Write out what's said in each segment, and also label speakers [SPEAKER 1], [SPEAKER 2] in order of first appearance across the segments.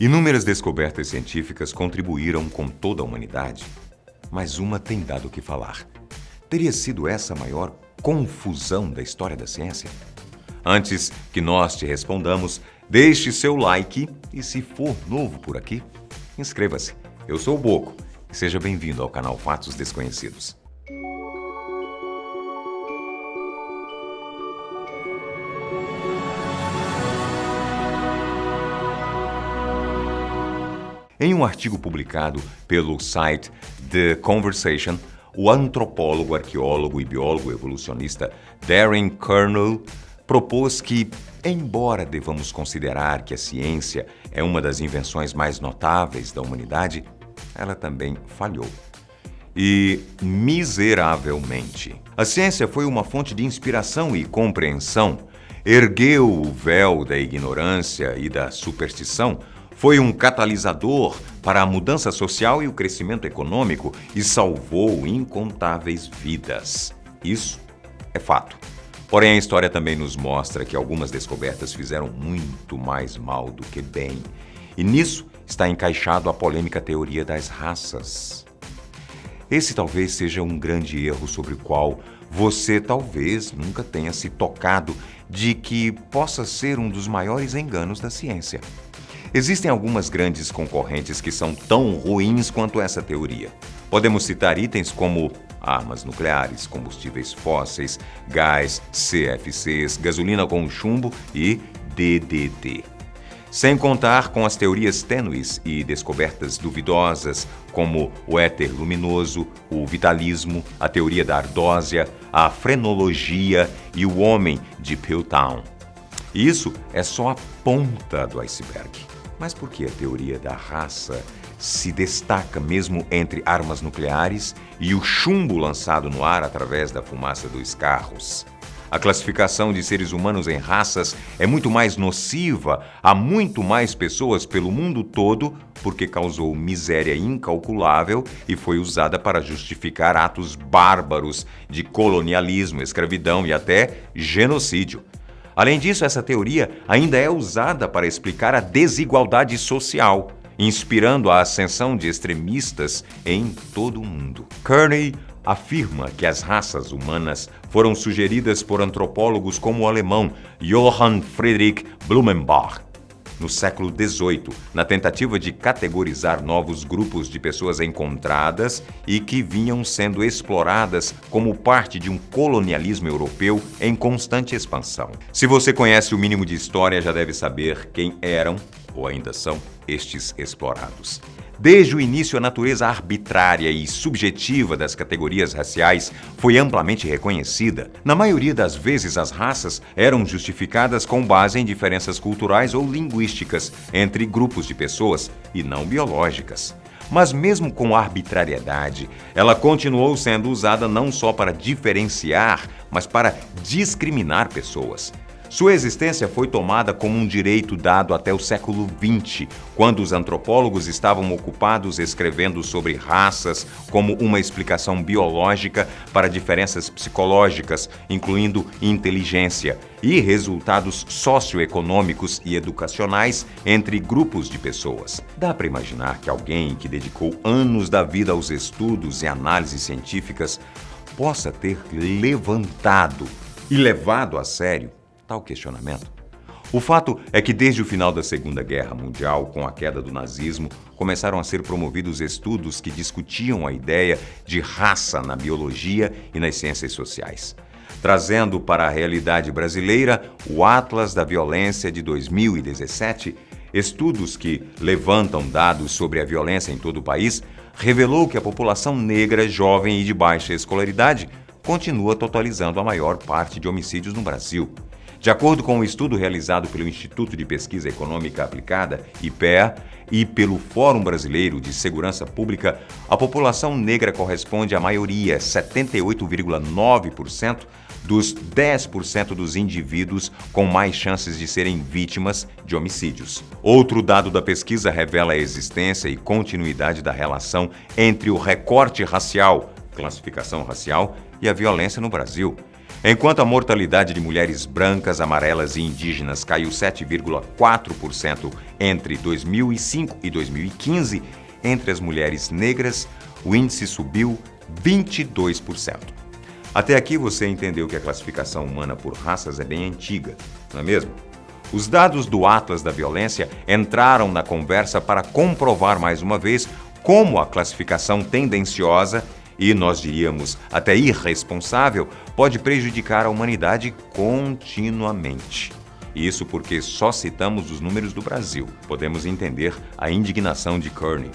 [SPEAKER 1] Inúmeras descobertas científicas contribuíram com toda a humanidade, mas uma tem dado o que falar. Teria sido essa a maior confusão da história da ciência? Antes que nós te respondamos, deixe seu like e, se for novo por aqui, inscreva-se. Eu sou o Boco e seja bem-vindo ao canal Fatos Desconhecidos. Em um artigo publicado pelo site The Conversation, o antropólogo, arqueólogo e biólogo evolucionista Darren Kernel propôs que, embora devamos considerar que a ciência é uma das invenções mais notáveis da humanidade, ela também falhou. E miseravelmente. A ciência foi uma fonte de inspiração e compreensão, ergueu o véu da ignorância e da superstição, foi um catalisador para a mudança social e o crescimento econômico e salvou incontáveis vidas. Isso é fato. Porém, a história também nos mostra que algumas descobertas fizeram muito mais mal do que bem. E nisso está encaixado a polêmica teoria das raças. Esse talvez seja um grande erro sobre o qual você talvez nunca tenha se tocado de que possa ser um dos maiores enganos da ciência. Existem algumas grandes concorrentes que são tão ruins quanto essa teoria. Podemos citar itens como armas nucleares, combustíveis fósseis, gás, CFCs, gasolina com chumbo e DDT. Sem contar com as teorias tênues e descobertas duvidosas, como o éter luminoso, o vitalismo, a teoria da ardósia, a frenologia e o homem de Piltdown. Isso é só a ponta do iceberg. Mas por que a teoria da raça se destaca mesmo entre armas nucleares e o chumbo lançado no ar através da fumaça dos carros? A classificação de seres humanos em raças é muito mais nociva a muito mais pessoas pelo mundo todo porque causou miséria incalculável e foi usada para justificar atos bárbaros de colonialismo, escravidão e até genocídio. Além disso, essa teoria ainda é usada para explicar a desigualdade social, inspirando a ascensão de extremistas em todo o mundo. Kearney afirma que as raças humanas foram sugeridas por antropólogos como o alemão Johann Friedrich Blumenbach, no século XVIII, na tentativa de categorizar novos grupos de pessoas encontradas e que vinham sendo exploradas como parte de um colonialismo europeu em constante expansão. Se você conhece o mínimo de história, já deve saber quem eram, ou ainda são, estes explorados. Desde o início, a natureza arbitrária e subjetiva das categorias raciais foi amplamente reconhecida. Na maioria das vezes, as raças eram justificadas com base em diferenças culturais ou linguísticas entre grupos de pessoas e não biológicas. Mas mesmo com arbitrariedade, ela continuou sendo usada não só para diferenciar, mas para discriminar pessoas. Sua existência foi tomada como um direito dado até o século XX, quando os antropólogos estavam ocupados escrevendo sobre raças como uma explicação biológica para diferenças psicológicas, incluindo inteligência, e resultados socioeconômicos e educacionais entre grupos de pessoas. Dá para imaginar que alguém que dedicou anos da vida aos estudos e análises científicas possa ter levantado e levado a sério tal questionamento? O fato é que desde o final da Segunda Guerra Mundial, com a queda do nazismo, começaram a ser promovidos estudos que discutiam a ideia de raça na biologia e nas ciências sociais. Trazendo para a realidade brasileira o Atlas da Violência de 2017, estudos que levantam dados sobre a violência em todo o país, revelou que a população negra, jovem e de baixa escolaridade continua totalizando a maior parte de homicídios no Brasil. De acordo com um estudo realizado pelo Instituto de Pesquisa Econômica Aplicada, IPEA, e pelo Fórum Brasileiro de Segurança Pública, a população negra corresponde à maioria, 78,9%, dos 10% dos indivíduos com mais chances de serem vítimas de homicídios. Outro dado da pesquisa revela a existência e continuidade da relação entre o recorte racial, classificação racial, e a violência no Brasil. Enquanto a mortalidade de mulheres brancas, amarelas e indígenas caiu 7,4% entre 2005 e 2015, entre as mulheres negras, o índice subiu 22%. Até aqui você entendeu que a classificação humana por raças é bem antiga, não é mesmo? Os dados do Atlas da Violência entraram na conversa para comprovar mais uma vez como a classificação tendenciosa e, nós diríamos, até irresponsável, pode prejudicar a humanidade continuamente. Isso porque só citamos os números do Brasil. Podemos entender a indignação de Kearney.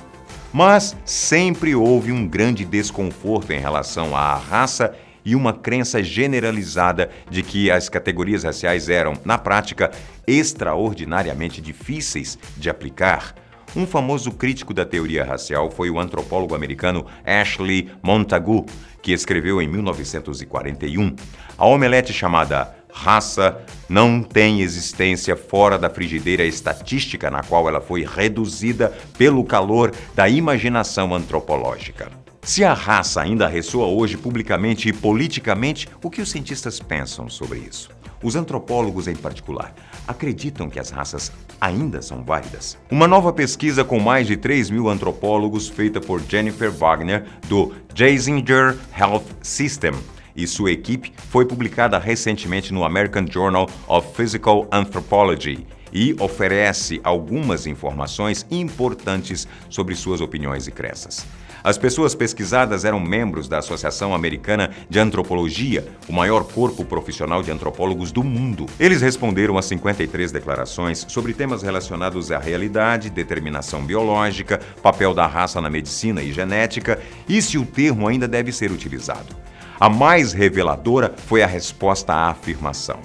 [SPEAKER 1] Mas sempre houve um grande desconforto em relação à raça e uma crença generalizada de que as categorias raciais eram, na prática, extraordinariamente difíceis de aplicar. Um famoso crítico da teoria racial foi o antropólogo americano Ashley Montagu, que escreveu em 1941: "A omelete chamada raça não tem existência fora da frigideira estatística na qual ela foi reduzida pelo calor da imaginação antropológica." Se a raça ainda ressoa hoje publicamente e politicamente, o que os cientistas pensam sobre isso? Os antropólogos, em particular, acreditam que as raças ainda são válidas? Uma nova pesquisa com mais de 3.000 antropólogos, feita por Jennifer Wagner, do Geisinger Health System, e sua equipe, foi publicada recentemente no American Journal of Physical Anthropology e oferece algumas informações importantes sobre suas opiniões e crenças. As pessoas pesquisadas eram membros da Associação Americana de Antropologia, o maior corpo profissional de antropólogos do mundo. Eles responderam a 53 declarações sobre temas relacionados à realidade, determinação biológica, papel da raça na medicina e genética e se o termo ainda deve ser utilizado. A mais reveladora foi a resposta à afirmação: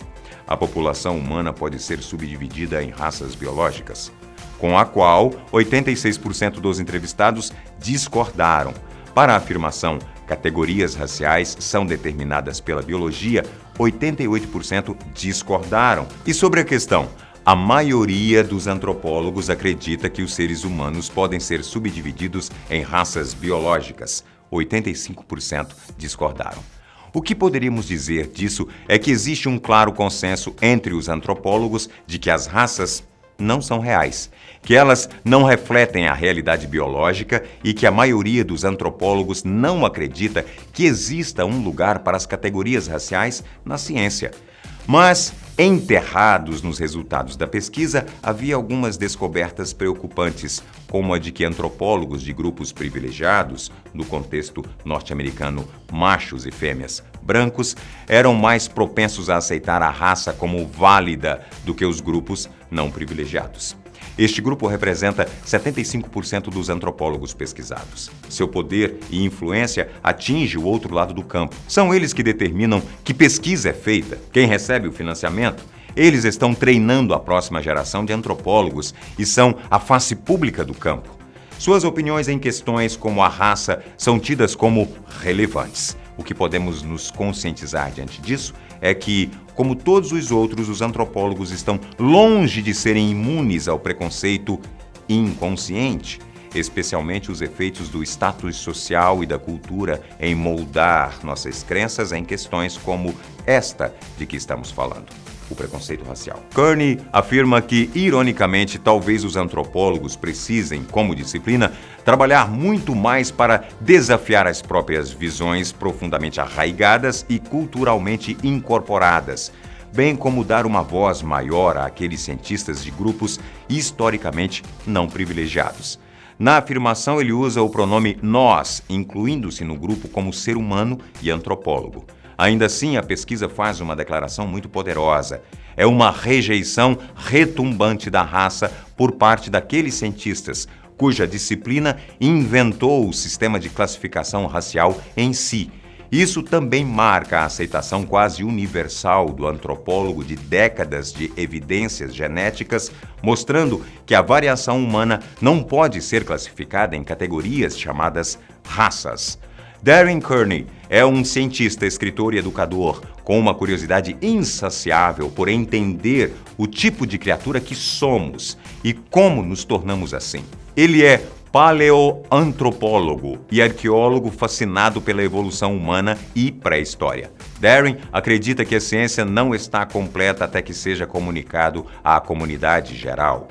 [SPEAKER 1] a população humana pode ser subdividida em raças biológicas, com a qual 86% dos entrevistados discordaram. Para a afirmação, categorias raciais são determinadas pela biologia, 88% discordaram. E sobre a questão, a maioria dos antropólogos acredita que os seres humanos podem ser subdivididos em raças biológicas, 85% discordaram. O que poderíamos dizer disso é que existe um claro consenso entre os antropólogos de que as raças não são reais, que elas não refletem a realidade biológica e que a maioria dos antropólogos não acredita que exista um lugar para as categorias raciais na ciência. Mas, enterrados nos resultados da pesquisa, havia algumas descobertas preocupantes, como a de que antropólogos de grupos privilegiados, no contexto norte-americano, machos e fêmeas brancos, eram mais propensos a aceitar a raça como válida do que os grupos não privilegiados. Este grupo representa 75% dos antropólogos pesquisados. Seu poder e influência atinge o outro lado do campo. São eles que determinam que pesquisa é feita, quem recebe o financiamento. Eles estão treinando a próxima geração de antropólogos e são a face pública do campo. Suas opiniões em questões como a raça são tidas como relevantes. O que podemos nos conscientizar diante disso é que, como todos os outros, os antropólogos estão longe de serem imunes ao preconceito inconsciente, especialmente os efeitos do status social e da cultura em moldar nossas crenças em questões como esta de que estamos falando: o preconceito racial. Kearney afirma que, ironicamente, talvez os antropólogos precisem, como disciplina, trabalhar muito mais para desafiar as próprias visões profundamente arraigadas e culturalmente incorporadas, bem como dar uma voz maior àqueles cientistas de grupos historicamente não privilegiados. Na afirmação, ele usa o pronome nós, incluindo-se no grupo como ser humano e antropólogo. Ainda assim, a pesquisa faz uma declaração muito poderosa. É uma rejeição retumbante da raça por parte daqueles cientistas cuja disciplina inventou o sistema de classificação racial em si. Isso também marca a aceitação quase universal do antropólogo de décadas de evidências genéticas, mostrando que a variação humana não pode ser classificada em categorias chamadas raças. Darren Kearney é um cientista, escritor e educador com uma curiosidade insaciável por entender o tipo de criatura que somos e como nos tornamos assim. Ele é paleoantropólogo e arqueólogo fascinado pela evolução humana e pré-história. Darren acredita que a ciência não está completa até que seja comunicado à comunidade geral.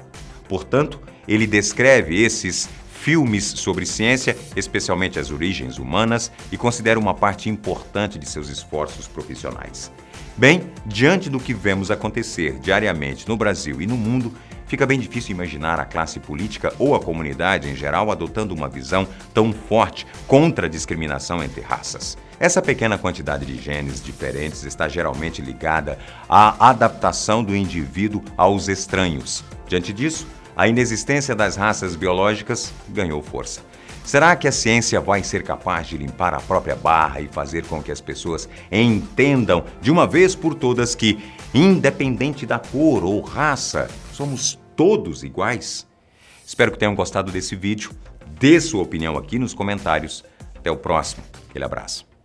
[SPEAKER 1] Portanto, ele descreve esses filmes sobre ciência, especialmente as origens humanas, e considera uma parte importante de seus esforços profissionais. Bem, diante do que vemos acontecer diariamente no Brasil e no mundo, fica bem difícil imaginar a classe política ou a comunidade em geral adotando uma visão tão forte contra a discriminação entre raças. Essa pequena quantidade de genes diferentes está geralmente ligada à adaptação do indivíduo aos estranhos. Diante disso, a inexistência das raças biológicas ganhou força. Será que a ciência vai ser capaz de limpar a própria barra e fazer com que as pessoas entendam de uma vez por todas que, independente da cor ou raça, somos todos iguais? Espero que tenham gostado desse vídeo. Dê sua opinião aqui nos comentários. Até o próximo. Aquele abraço.